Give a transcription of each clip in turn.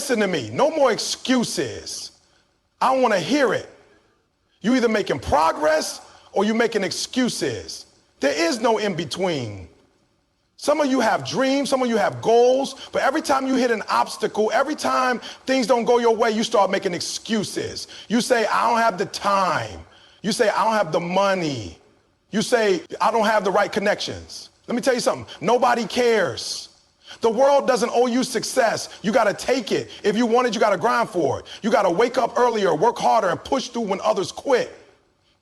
Listen to me. No more excuses. I don't want to hear it. You either making progress or you making excuses. There is no in between. Some of you have dreams, some of you have goals, but every time you hit an obstacle, every time things don't go your way, you start making excuses. You say, I don't have the time. You say, I don't have the money. You say, I don't have the right connections. Let me tell you something. Nobody cares. The world doesn't owe you success. You got to take it. If you want it, you got to grind for it. You got to wake up earlier, work harder, and push through when others quit.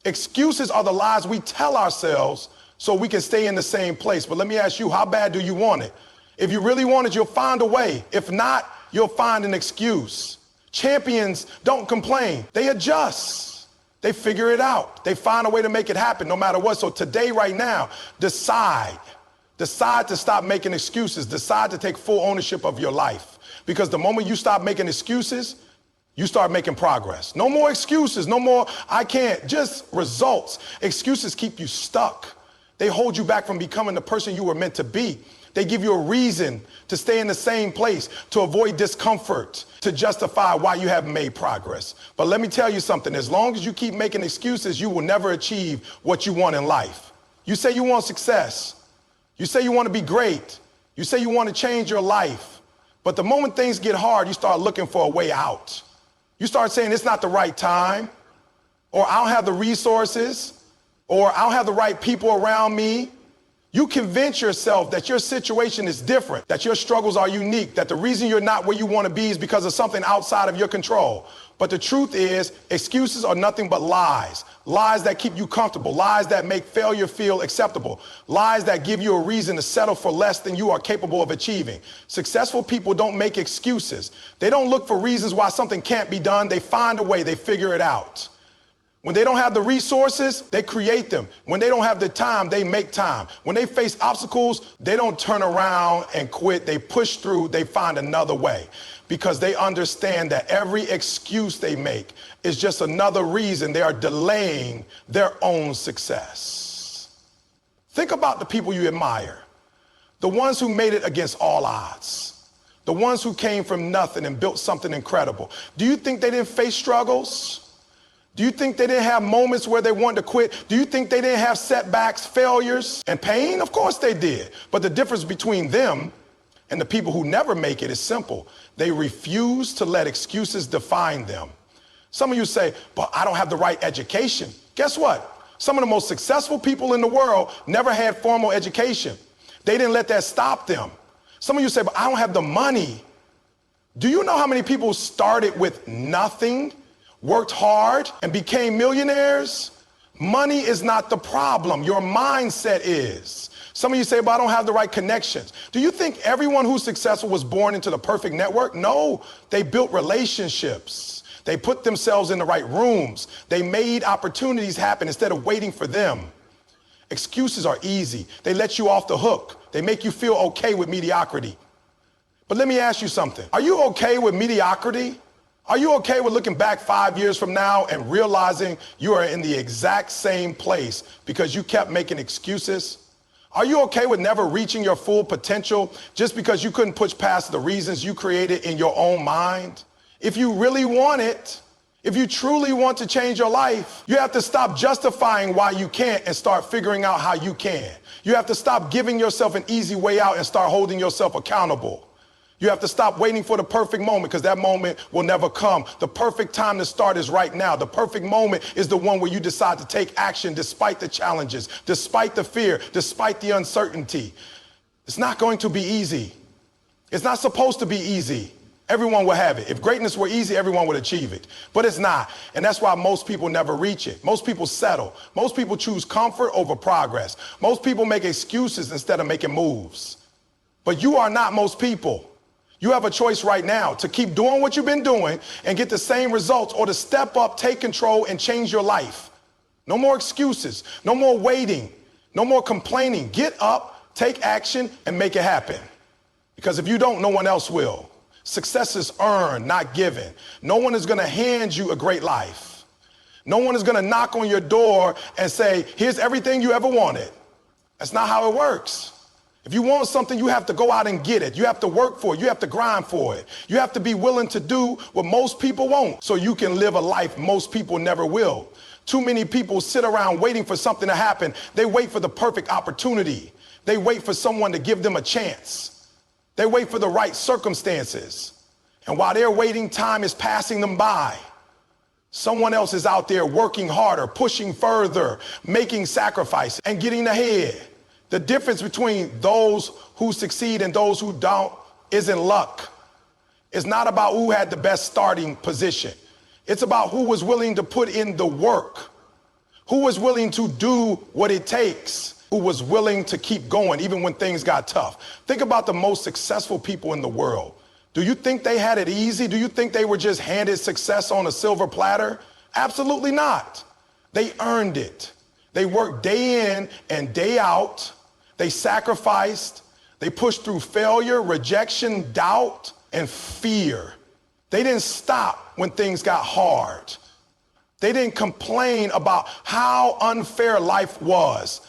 Excuses are the lies we tell ourselves so we can stay in the same place. But let me ask you, how bad do you want it? If you really want it, you'll find a way. If not, you'll find an excuse. Champions don't complain. They adjust. They figure it out. They find a way to make it happen no matter what. So today, right now, decide to stop making excuses. Decide to take full ownership of your life. Because the moment you stop making excuses, you start making progress. No more excuses. No more, I can't. Just results. Excuses keep you stuck. They hold you back from becoming the person you were meant to be. They give you a reason to stay in the same place, to avoid discomfort, to justify why you haven't made progress. But let me tell you something. As long as you keep making excuses, you will never achieve what you want in life. You say you want success. You say you want to be great. You say you want to change your life. But the moment things get hard, you start looking for a way out. You start saying it's not the right time, or I don't have the resources, or I don't have the right people around me. You convince yourself that your situation is different, that your struggles are unique, that the reason you're not where you want to be is because of something outside of your control. But the truth is, excuses are nothing but lies. Lies that keep you comfortable, lies that make failure feel acceptable, lies that give you a reason to settle for less than you are capable of achieving. Successful people don't make excuses. They don't look for reasons why something can't be done. They find a way, they figure it out. When they don't have the resources, they create them. When they don't have the time, they make time. When they face obstacles, they don't turn around and quit. They push through, they find another way. Because they understand that every excuse they make is just another reason they are delaying their own success. Think about the people you admire. The ones who made it against all odds. The ones who came from nothing and built something incredible. Do you think they didn't face struggles? Do you think they didn't have moments where they wanted to quit? Do you think they didn't have setbacks, failures, and pain? Of course they did. But the difference between them and the people who never make it is simple. They refuse to let excuses define them. Some of you say, but I don't have the right education. Guess what? Some of the most successful people in the world never had formal education. They didn't let that stop them. Some of you say, but I don't have the money. Do you know how many people started with nothing, worked hard, and became millionaires? Money is not the problem. Your mindset is. Some of you say, but I don't have the right connections. Do you think everyone who's successful was born into the perfect network? No, they built relationships. They put themselves in the right rooms. They made opportunities happen instead of waiting for them. Excuses are easy. They let you off the hook. They make you feel okay with mediocrity. But let me ask you something. Are you okay with mediocrity? Are you okay with looking back 5 years from now and realizing you are in the exact same place because you kept making excuses? Are you okay with never reaching your full potential just because you couldn't push past the reasons you created in your own mind? If you really want it, if you truly want to change your life, you have to stop justifying why you can't and start figuring out how you can. You have to stop giving yourself an easy way out and start holding yourself accountable. You have to stop waiting for the perfect moment because that moment will never come. The perfect time to start is right now. The perfect moment is the one where you decide to take action despite the challenges, despite the fear, despite the uncertainty. It's not going to be easy. It's not supposed to be easy. Everyone will have it. If greatness were easy, everyone would achieve it. But it's not. And that's why most people never reach it. Most people settle. Most people choose comfort over progress. Most people make excuses instead of making moves. But you are not most people. You have a choice right now to keep doing what you've been doing and get the same results, or to step up, take control, and change your life. No more excuses. No more waiting. No more complaining. Get up, take action, and make it happen. Because if you don't, no one else will. Success is earned, not given. No one is going to hand you a great life. No one is going to knock on your door and say, here's everything you ever wanted. That's not how it works. If you want something, you have to go out and get it. You have to work for it. You have to grind for it. You have to be willing to do what most people won't so you can live a life most people never will. Too many people sit around waiting for something to happen. They wait for the perfect opportunity. They wait for someone to give them a chance. They wait for the right circumstances. And while they're waiting, time is passing them by. Someone else is out there working harder, pushing further, making sacrifices, and getting ahead. The difference between those who succeed and those who don't isn't luck. It's not about who had the best starting position. It's about who was willing to put in the work, who was willing to do what it takes, who was willing to keep going even when things got tough. Think about the most successful people in the world. Do you think they had it easy? Do you think they were just handed success on a silver platter? Absolutely not. They earned it. They worked day in and day out. They sacrificed. They pushed through failure, rejection, doubt, and fear. They didn't stop when things got hard. They didn't complain about how unfair life was.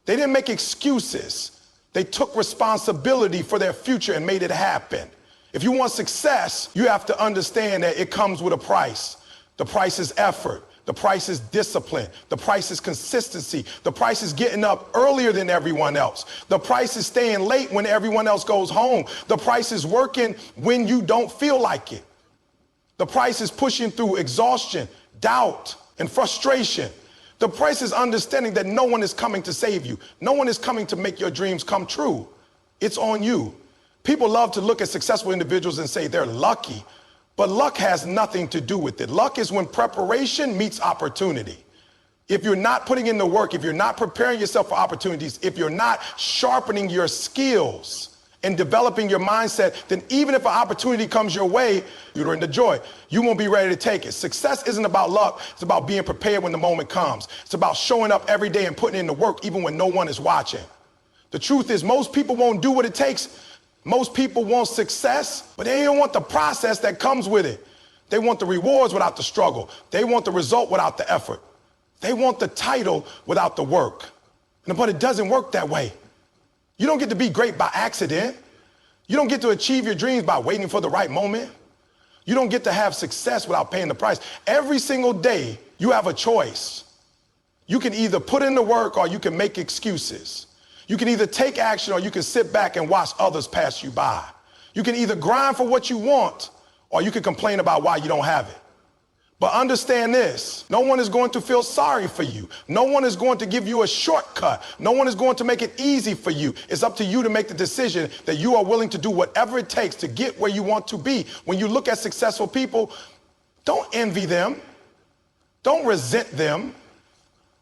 They didn't make excuses. They took responsibility for their future and made it happen. If you want success, you have to understand that it comes with a price. The price is effort. The price is discipline. The price is consistency. The price is getting up earlier than everyone else. The price is staying late when everyone else goes home. The price is working when you don't feel like it. The price is pushing through exhaustion, doubt, and frustration. The price is understanding that no one is coming to save you. No one is coming to make your dreams come true. It's on you. People love to look at successful individuals and say they're lucky. But luck has nothing to do with it. Luck is when preparation meets opportunity. If you're not putting in the work, if you're not preparing yourself for opportunities, if you're not sharpening your skills and developing your mindset, then even if an opportunity comes your way, you're in the joy. You won't be ready to take it. Success isn't about luck. It's about being prepared when the moment comes. It's about showing up every day and putting in the work even when no one is watching. The truth is most people won't do what it takes. Most people want success, but they don't want the process that comes with it. They want the rewards without the struggle. They want the result without the effort. They want the title without the work. But it doesn't work that way. You don't get to be great by accident. You don't get to achieve your dreams by waiting for the right moment. You don't get to have success without paying the price. Every single day, you have a choice. You can either put in the work or you can make excuses. You can either take action or you can sit back and watch others pass you by. You can either grind for what you want or you can complain about why you don't have it. But understand this, no one is going to feel sorry for you. No one is going to give you a shortcut. No one is going to make it easy for you. It's up to you to make the decision that you are willing to do whatever it takes to get where you want to be. When you look at successful people, don't envy them. Don't resent them.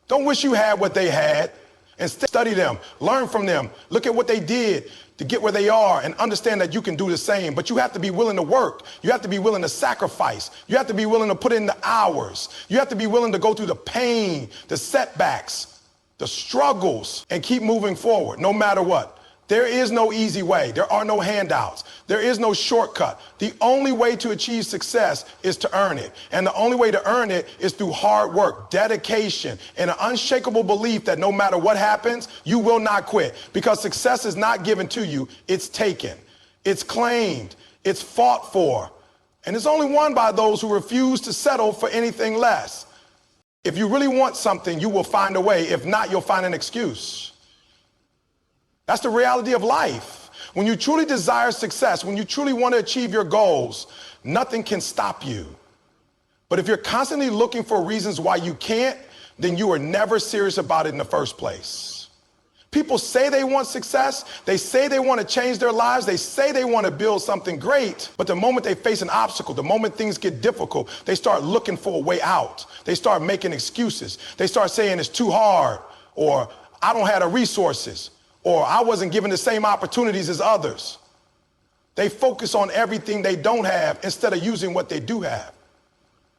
Don't wish you had what they had. Instead, study them, learn from them, look at what they did to get where they are and understand that you can do the same. But you have to be willing to work. You have to be willing to sacrifice. You have to be willing to put in the hours. You have to be willing to go through the pain, the setbacks, the struggles, and keep moving forward no matter what. There is no easy way. There are no handouts. There is no shortcut. The only way to achieve success is to earn it. And the only way to earn it is through hard work, dedication, and an unshakable belief that no matter what happens, you will not quit. Because success is not given to you, it's taken. It's claimed. It's fought for. And it's only won by those who refuse to settle for anything less. If you really want something, you will find a way. If not, you'll find an excuse. That's the reality of life. When you truly desire success, when you truly want to achieve your goals, nothing can stop you. But if you're constantly looking for reasons why you can't, then you are never serious about it in the first place. People say they want success. They say they want to change their lives. They say they want to build something great. But the moment they face an obstacle, the moment things get difficult, they start looking for a way out. They start making excuses. They start saying it's too hard, or I don't have the resources, or I wasn't given the same opportunities as others. They focus on everything they don't have instead of using what they do have.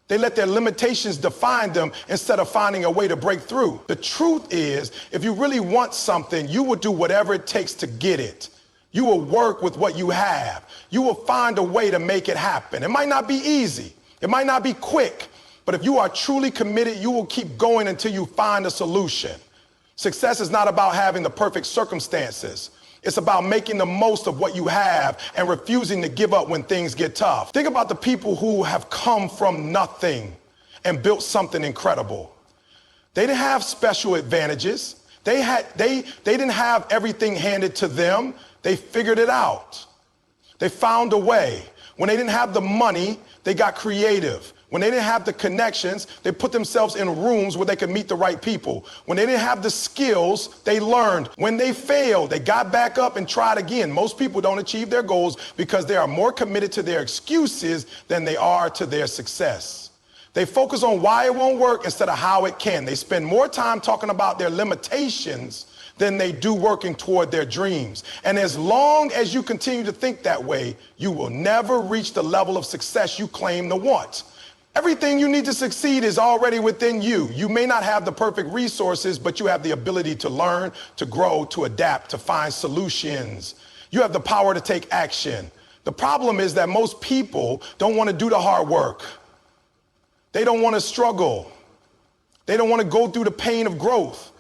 They let their limitations define them instead of finding a way to break through. The truth is, if you really want something, you will do whatever it takes to get it. You will work with what you have. You will find a way to make it happen. It might not be easy. It might not be quick. But if you are truly committed, you will keep going until you find a solution. Success is not about having the perfect circumstances. It's about making the most of what you have and refusing to give up when things get tough. Think about the people who have come from nothing and built something incredible. They didn't have special advantages. They didn't have everything handed to them. They figured it out. They found a way. When they didn't have the money, they got creative. When they didn't have the connections, they put themselves in rooms where they could meet the right people. When they didn't have the skills, they learned. When they failed, they got back up and tried again. Most people don't achieve their goals because they are more committed to their excuses than they are to their success. They focus on why it won't work instead of how it can. They spend more time talking about their limitations than they do working toward their dreams. And as long as you continue to think that way, you will never reach the level of success you claim to want. Everything you need to succeed is already within you. You may not have the perfect resources, but you have the ability to learn, to grow, to adapt, to find solutions. You have the power to take action. The problem is that most people don't want to do the hard work. They don't want to struggle. They don't want to go through the pain of growth.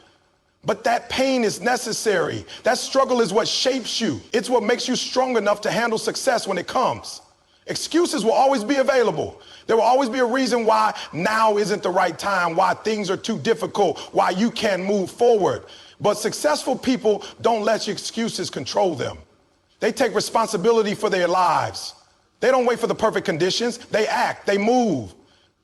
But that pain is necessary. That struggle is what shapes you. It's what makes you strong enough to handle success when it comes. Excuses will always be available. There will always be a reason why now isn't the right time, why things are too difficult, why you can't move forward. But successful people don't let your excuses control them. They take responsibility for their lives. They don't wait for the perfect conditions. They act, they move.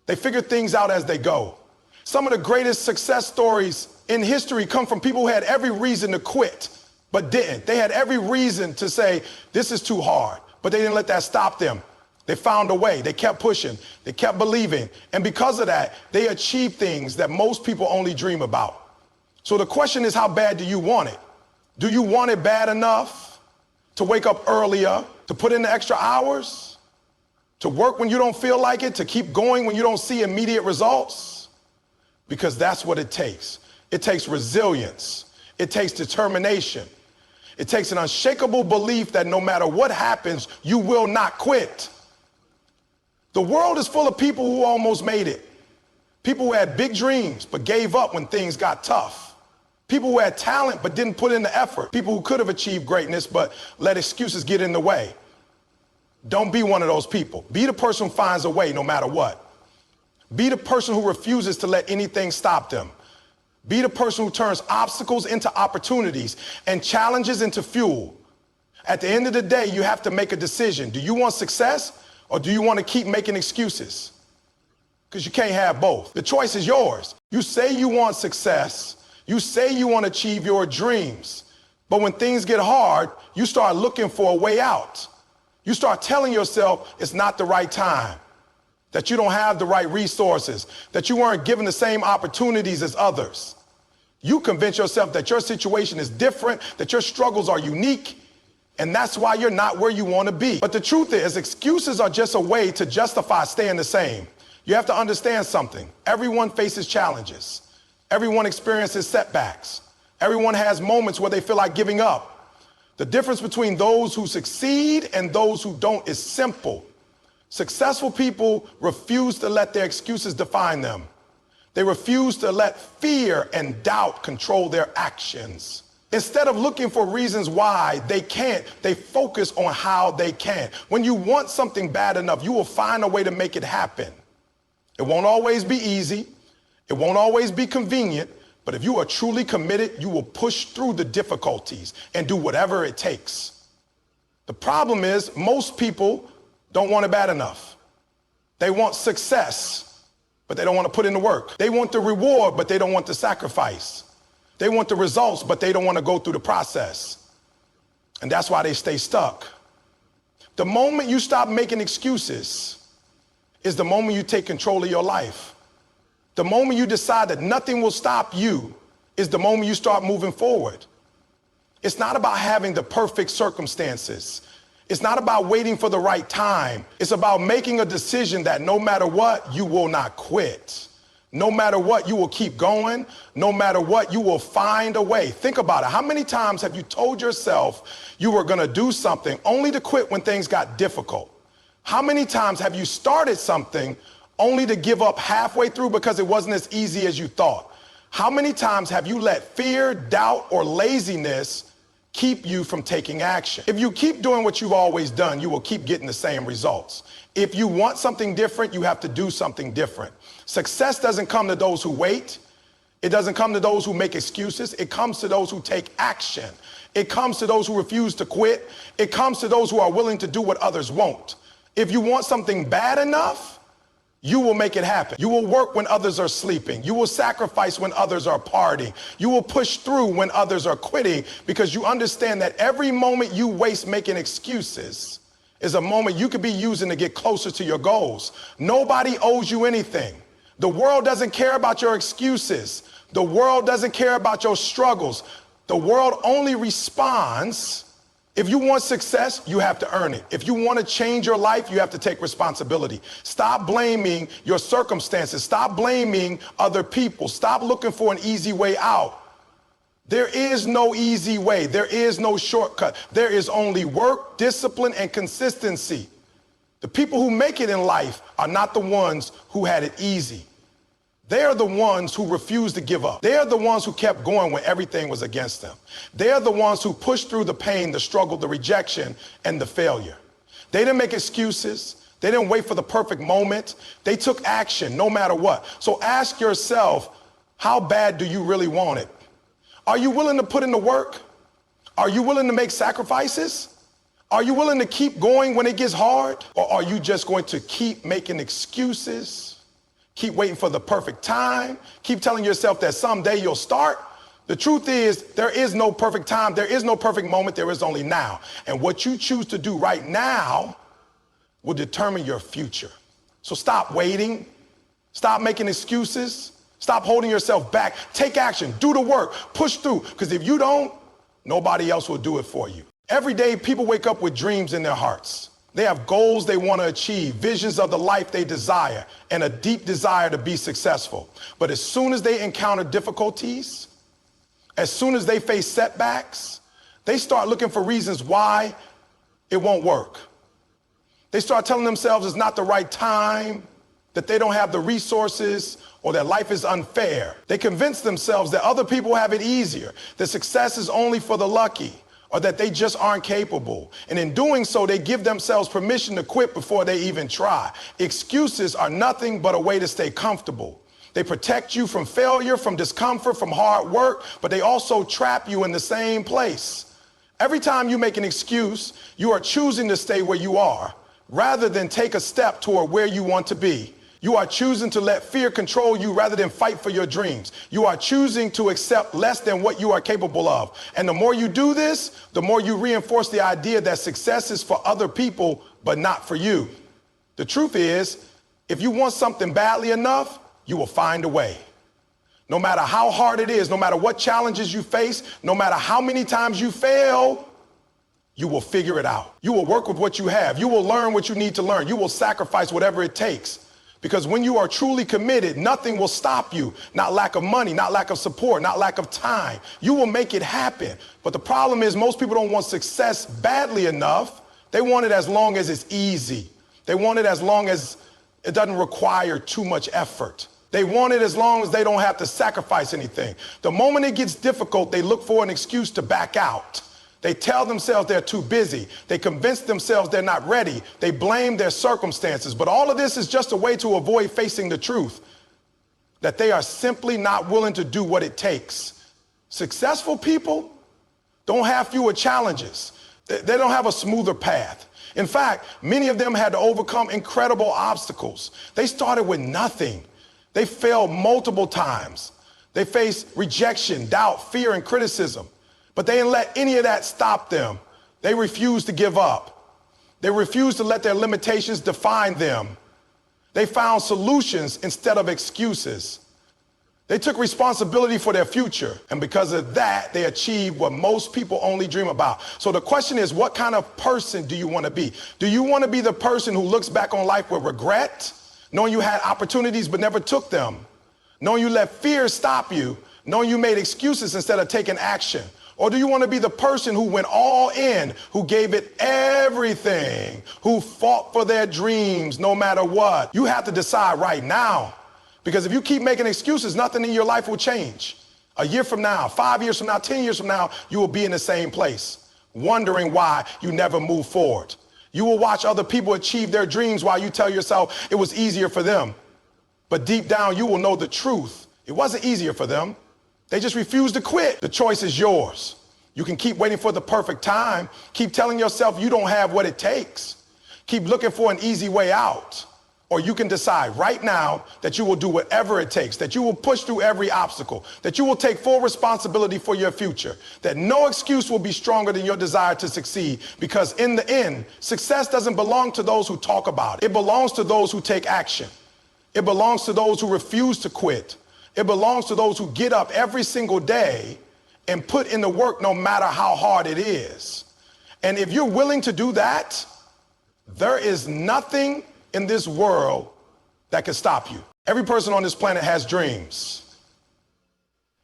They figure things out as they go. Some of the greatest success stories in history come from people who had every reason to quit, but didn't. They had every reason to say, this is too hard, but they didn't let that stop them. They found a way. They kept pushing. They kept believing. And because of that, they achieved things that most people only dream about. So the question is, how bad do you want it? Do you want it bad enough to wake up earlier, to put in the extra hours, to work when you don't feel like it, to keep going when you don't see immediate results? Because that's what it takes. It takes resilience. It takes determination. It takes an unshakable belief that no matter what happens, you will not quit. The world is full of people who almost made it. People who had big dreams but gave up when things got tough. People who had talent but didn't put in the effort. People who could have achieved greatness but let excuses get in the way. Don't be one of those people. Be the person who finds a way no matter what. Be the person who refuses to let anything stop them. Be the person who turns obstacles into opportunities and challenges into fuel. At the end of the day, you have to make a decision. Do you want success? Or do you want to keep making excuses? Because you can't have both. The choice is yours. You say you want success. You say you want to achieve your dreams. But when things get hard, you start looking for a way out. You start telling yourself it's not the right time, that you don't have the right resources, that you weren't given the same opportunities as others. You convince yourself that your situation is different, that your struggles are unique, and that's why you're not where you want to be. But the truth is, excuses are just a way to justify staying the same. You have to understand something. Everyone faces challenges. Everyone experiences setbacks. Everyone has moments where they feel like giving up. The difference between those who succeed and those who don't is simple. Successful people refuse to let their excuses define them. They refuse to let fear and doubt control their actions. Instead of looking for reasons why they can't, they focus on how they can. When you want something bad enough, you will find a way to make it happen. It won't always be easy. It won't always be convenient. But if you are truly committed, you will push through the difficulties and do whatever it takes. The problem is most people don't want it bad enough. They want success, but they don't want to put in the work. They want the reward, but they don't want the sacrifice. They want the results, but they don't want to go through the process. And that's why they stay stuck. The moment you stop making excuses is the moment you take control of your life. The moment you decide that nothing will stop you is the moment you start moving forward. It's not about having the perfect circumstances. It's not about waiting for the right time. It's about making a decision that no matter what, you will not quit. No matter what, you will keep going. No matter what, you will find a way. Think about it. How many times have you told yourself you were going to do something only to quit when things got difficult? How many times have you started something only to give up halfway through because it wasn't as easy as you thought? How many times have you let fear, doubt, or laziness keep you from taking action. If you keep doing what you've always done, you will keep getting the same results. If you want something different, you have to do something different. Success doesn't come to those who wait. It doesn't come to those who make excuses. It comes to those who take action. It comes to those who refuse to quit. It comes to those who are willing to do what others won't. If you want something bad enough, you will make it happen. You will work when others are sleeping. You will sacrifice when others are partying. You will push through when others are quitting, because you understand that every moment you waste making excuses is a moment you could be using to get closer to your goals. Nobody owes you anything. The world doesn't care about your excuses. The world doesn't care about your struggles. The world only responds. If you want success, you have to earn it. If you want to change your life, you have to take responsibility. Stop blaming your circumstances. Stop blaming other people. Stop looking for an easy way out. There is no easy way. There is no shortcut. There is only work, discipline, and consistency. The people who make it in life are not the ones who had it easy. They are the ones who refused to give up. They are the ones who kept going when everything was against them. They are the ones who pushed through the pain, the struggle, the rejection, and the failure. They didn't make excuses. They didn't wait for the perfect moment. They took action no matter what. So ask yourself, how bad do you really want it? Are you willing to put in the work? Are you willing to make sacrifices? Are you willing to keep going when it gets hard? Or are you just going to keep making excuses? Keep waiting for the perfect time. Keep telling yourself that someday you'll start. The truth is, there is no perfect time. There is no perfect moment. There is only now. And what you choose to do right now will determine your future. So stop waiting. Stop making excuses. Stop holding yourself back. Take action. Do the work. Push through. Because if you don't, nobody else will do it for you. Every day, people wake up with dreams in their hearts. They have goals they want to achieve, visions of the life they desire, and a deep desire to be successful. But as soon as they encounter difficulties, as soon as they face setbacks, they start looking for reasons why it won't work. They start telling themselves it's not the right time, that they don't have the resources, or that life is unfair. They convince themselves that other people have it easier, that success is only for the lucky, or that they just aren't capable. And in doing so, they give themselves permission to quit before they even try. Excuses are nothing but a way to stay comfortable. They protect you from failure, from discomfort, from hard work, but they also trap you in the same place. Every time you make an excuse, you are choosing to stay where you are, rather than take a step toward where you want to be. You are choosing to let fear control you rather than fight for your dreams. You are choosing to accept less than what you are capable of. And the more you do this, the more you reinforce the idea that success is for other people, but not for you. The truth is, if you want something badly enough, you will find a way. No matter how hard it is, no matter what challenges you face, no matter how many times you fail, you will figure it out. You will work with what you have. You will learn what you need to learn. You will sacrifice whatever it takes. Because when you are truly committed, nothing will stop you. Not lack of money, not lack of support, not lack of time. You will make it happen. But the problem is most people don't want success badly enough. They want it as long as it's easy. They want it as long as it doesn't require too much effort. They want it as long as they don't have to sacrifice anything. The moment it gets difficult, they look for an excuse to back out. They tell themselves they're too busy. They convince themselves they're not ready. They blame their circumstances. But all of this is just a way to avoid facing the truth, that they are simply not willing to do what it takes. Successful people don't have fewer challenges. They don't have a smoother path. In fact, many of them had to overcome incredible obstacles. They started with nothing. They failed multiple times. They faced rejection, doubt, fear, and criticism. But they didn't let any of that stop them. They refused to give up. They refused to let their limitations define them. They found solutions instead of excuses. They took responsibility for their future. And because of that, they achieved what most people only dream about. So the question is, what kind of person do you want to be? Do you want to be the person who looks back on life with regret, knowing you had opportunities but never took them, knowing you let fear stop you, knowing you made excuses instead of taking action? Or do you want to be the person who went all in, who gave it everything, who fought for their dreams no matter what? You have to decide right now, because if you keep making excuses, nothing in your life will change. A year from now, 5 years from now, 10 years from now, you will be in the same place, wondering why you never move forward. You will watch other people achieve their dreams while you tell yourself it was easier for them. But deep down, you will know the truth. It wasn't easier for them. They just refused to quit. The choice is yours. You can keep waiting for the perfect time. Keep telling yourself you don't have what it takes. Keep looking for an easy way out. Or you can decide right now that you will do whatever it takes, that you will push through every obstacle, that you will take full responsibility for your future, that no excuse will be stronger than your desire to succeed, because in the end, success doesn't belong to those who talk about it. It belongs to those who take action. It belongs to those who refuse to quit. It belongs to those who get up every single day and put in the work no matter how hard it is. And if you're willing to do that, there is nothing in this world that can stop you. Every person on this planet has dreams.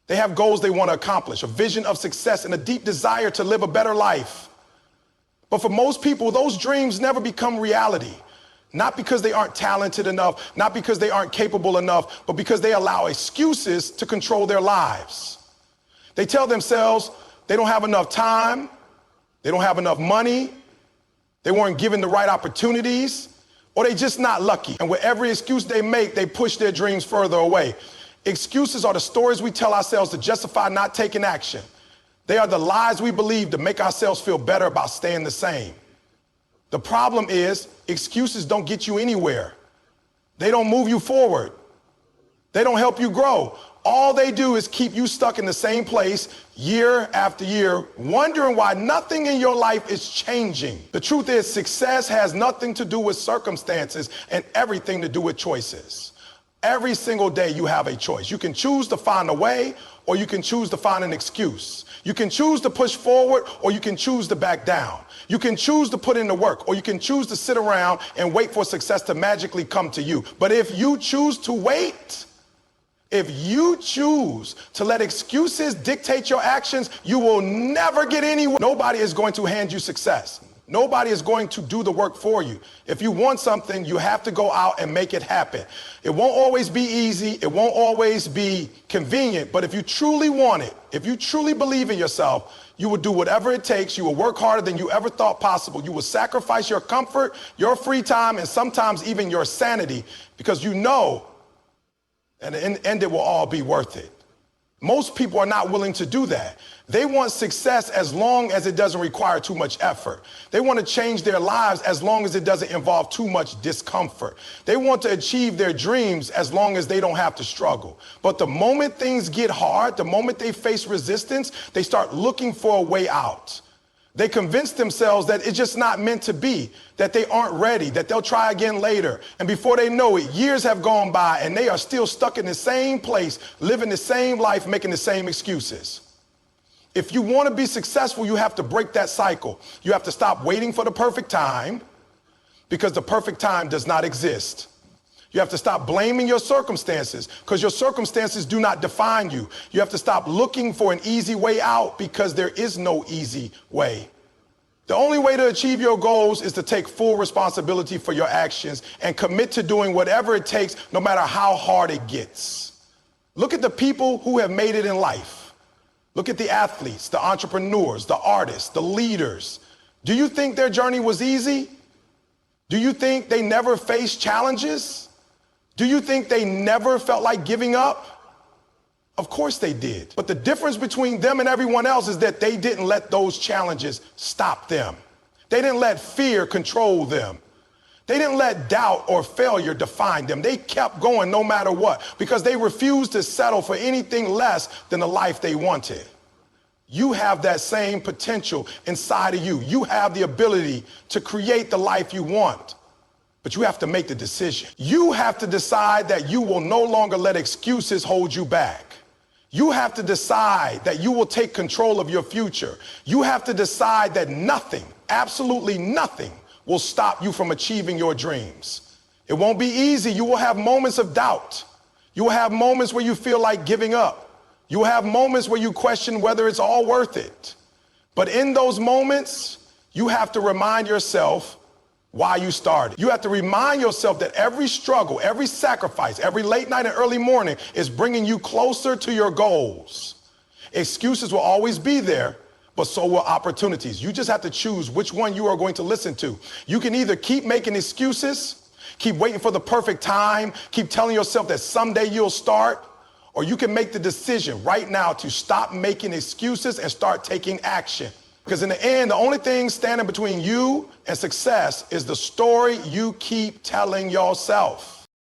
They have goals they want to accomplish, a vision of success and a deep desire to live a better life. But for most people, those dreams never become reality. Not because they aren't talented enough, not because they aren't capable enough, but because they allow excuses to control their lives. They tell themselves they don't have enough time, they don't have enough money, they weren't given the right opportunities, or they just not lucky. And with every excuse they make, they push their dreams further away. Excuses are the stories we tell ourselves to justify not taking action. They are the lies we believe to make ourselves feel better about staying the same. The problem is, excuses don't get you anywhere. They don't move you forward. They don't help you grow. All they do is keep you stuck in the same place year after year, wondering why nothing in your life is changing. The truth is, success has nothing to do with circumstances and everything to do with choices. Every single day you have a choice. You can choose to find a way, or you can choose to find an excuse. You can choose to push forward, or you can choose to back down. You can choose to put in the work, or you can choose to sit around and wait for success to magically come to you. But if you choose to wait, if you choose to let excuses dictate your actions, you will never get anywhere. Nobody is going to hand you success. Nobody is going to do the work for you. If you want something, you have to go out and make it happen. It won't always be easy. It won't always be convenient. But if you truly want it, if you truly believe in yourself, you will do whatever it takes. You will work harder than you ever thought possible. You will sacrifice your comfort, your free time, and sometimes even your sanity, because you know, and in the end, it will all be worth it. Most people are not willing to do that. They want success as long as it doesn't require too much effort. They want to change their lives as long as it doesn't involve too much discomfort. They want to achieve their dreams as long as they don't have to struggle. But the moment things get hard, the moment they face resistance, they start looking for a way out. They convince themselves that it's just not meant to be, that they aren't ready, that they'll try again later. And before they know it, years have gone by and they are still stuck in the same place, living the same life, making the same excuses. If you want to be successful, you have to break that cycle. You have to stop waiting for the perfect time, because the perfect time does not exist. You have to stop blaming your circumstances, because your circumstances do not define you. You have to stop looking for an easy way out, because there is no easy way. The only way to achieve your goals is to take full responsibility for your actions and commit to doing whatever it takes, no matter how hard it gets. Look at the people who have made it in life. Look at the athletes, the entrepreneurs, the artists, the leaders. Do you think their journey was easy? Do you think they never faced challenges? Do you think they never felt like giving up? Of course they did. But the difference between them and everyone else is that they didn't let those challenges stop them. They didn't let fear control them. They didn't let doubt or failure define them. They kept going no matter what, because they refused to settle for anything less than the life they wanted. You have that same potential inside of you. You have the ability to create the life you want. But you have to make the decision. You have to decide that you will no longer let excuses hold you back. You have to decide that you will take control of your future. You have to decide that nothing, absolutely nothing, will stop you from achieving your dreams. It won't be easy. You will have moments of doubt. You will have moments where you feel like giving up. You will have moments where you question whether it's all worth it. But in those moments, you have to remind yourself why you started. You have to remind yourself that every struggle, every sacrifice, every late night and early morning is bringing you closer to your goals. Excuses will always be there, but so will opportunities. You just have to choose which one you are going to listen to. You can either keep making excuses, keep waiting for the perfect time, keep telling yourself that someday you'll start, or you can make the decision right now to stop making excuses and start taking action. Because in the end, the only thing standing between you and success is the story you keep telling yourself.